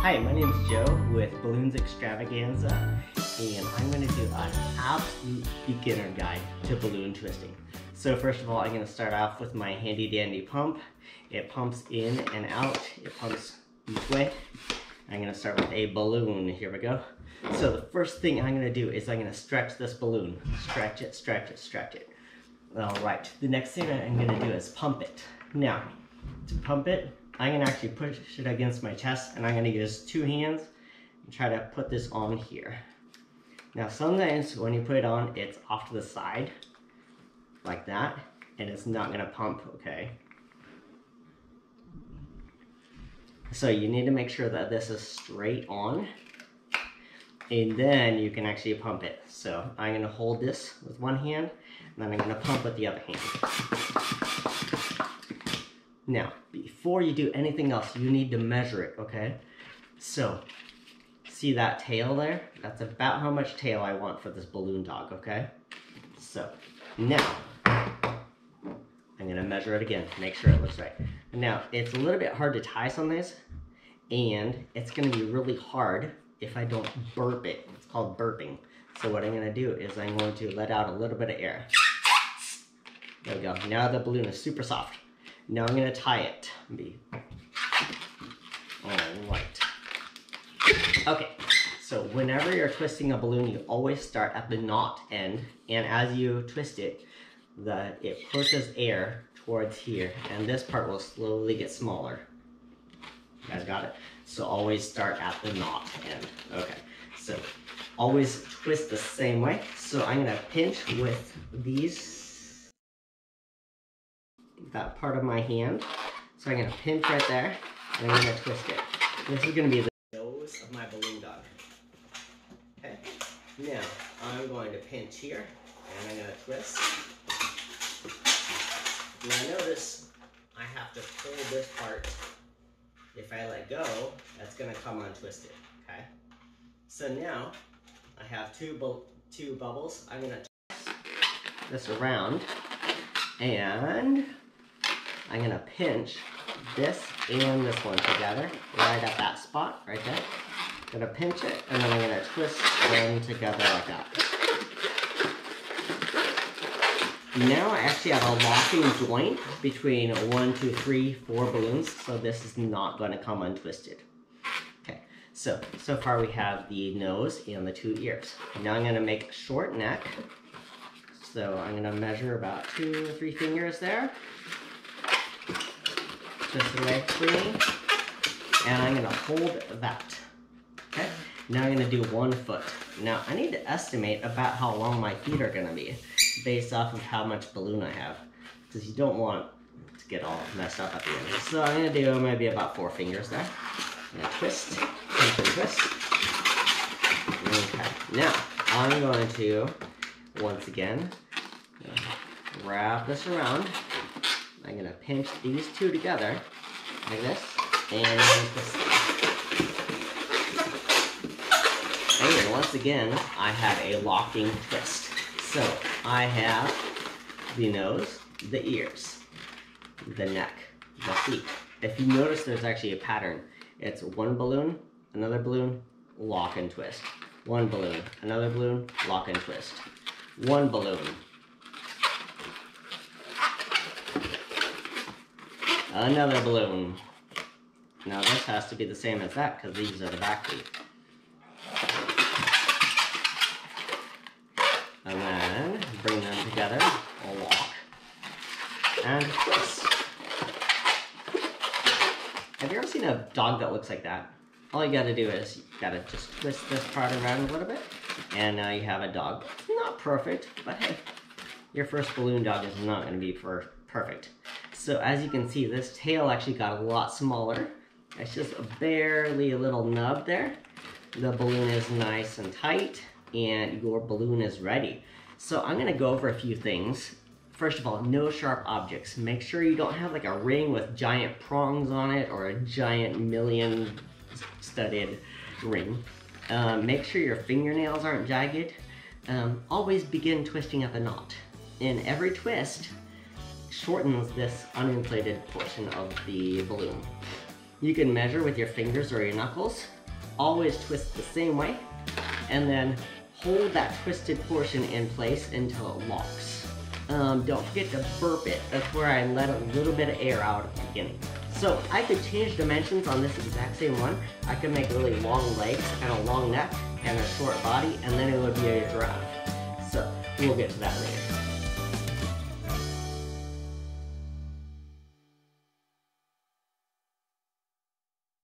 Hi, my name is Joe with Balloons Extravaganza, and I'm going to do an absolute beginner guide to balloon twisting. So first of all, I'm going to start off with my handy dandy pump. It pumps in and out, it pumps each way. I'm going to start with a balloon, here we go. So the first thing I'm going to do is I'm going to stretch this balloon. Stretch it, stretch it, stretch it. Alright, the next thing I'm going to do is pump it. Now, to pump it, I'm going to actually push it against my chest, and I'm going to use two hands and try to put this on here. Now sometimes when you put it on, it's off to the side, like that, and it's not going to pump, okay? So you need to make sure that this is straight on, and then you can actually pump it. So I'm going to hold this with one hand, and then I'm going to pump with the other hand. Now, before you do anything else, you need to measure it, okay? So, see that tail there? That's about how much tail I want for this balloon dog, okay? So, now, I'm gonna measure it again, make sure it looks right. Now, it's a little bit hard to tie some of this, and it's gonna be really hard if I don't burp it. It's called burping. So what I'm gonna do is I'm going to let out a little bit of air. There we go. Now the balloon is super soft. Now I'm going to tie it. Alright. Okay, so whenever you're twisting a balloon, you always start at the knot end, and as you twist it, it pushes air towards here, and this part will slowly get smaller. You guys got it? So always start at the knot end. Okay, so always twist the same way. So I'm going to pinch with that part of my hand. So I'm going to pinch right there, and I'm going to twist it. This is going to be the nose of my balloon dog. Okay, now I'm going to pinch here, and I'm going to twist. Now notice I have to pull this part. If I let go, that's going to come untwisted, okay? So now I have two bubbles. I'm going to twist this around, and I'm going to pinch this and this one together, right at that spot, right there. I'm going to pinch it, and then I'm going to twist them together like that. Now I actually have a locking joint between 1, 2, 3, 4 balloons, so this is not going to come untwisted. Okay, so far we have the nose and the two ears. Now I'm going to make a short neck. So I'm going to measure about 2 or 3 fingers there. Just away freely, and I'm going to hold that. Okay, now I'm going to do 1 foot. Now I need to estimate about how long my feet are going to be based off of how much balloon I have, because you don't want to get all messed up at the end. So I'm going to do maybe about 4 fingers there. I'm going to twist, pinch and twist. Okay, now I'm going to, once again, wrap this around. I'm going to pinch these two together, like this, and twist them. And once again, I have a locking twist. So, I have the nose, the ears, the neck, the feet. If you notice, there's actually a pattern. It's 1 balloon, another balloon, lock and twist. 1 balloon, another balloon, lock and twist. 1 balloon. Another balloon. Now this has to be the same as that because these are the back feet. And then bring them together, lock, and twist. Have you ever seen a dog that looks like that? All you gotta do is you gotta just twist this part around a little bit, and now you have a dog. Not perfect, but hey, your first balloon dog is not gonna be perfect. So as you can see, this tail actually got a lot smaller. It's just barely a little nub there. The balloon is nice and tight, and your balloon is ready. So I'm gonna go over a few things. First of all, no sharp objects. Make sure you don't have like a ring with giant prongs on it or a giant million studded ring. Make sure your fingernails aren't jagged. Always begin twisting at the knot. In every twist, shortens this uninflated portion of the balloon. You can measure with your fingers or your knuckles. Always twist the same way, and then hold that twisted portion in place until it locks. Don't forget to burp it. That's where I let a little bit of air out at the beginning. So I could change dimensions on this exact same one. I could make really long legs and a long neck and a short body, and then it would be a giraffe. So we'll get to that later.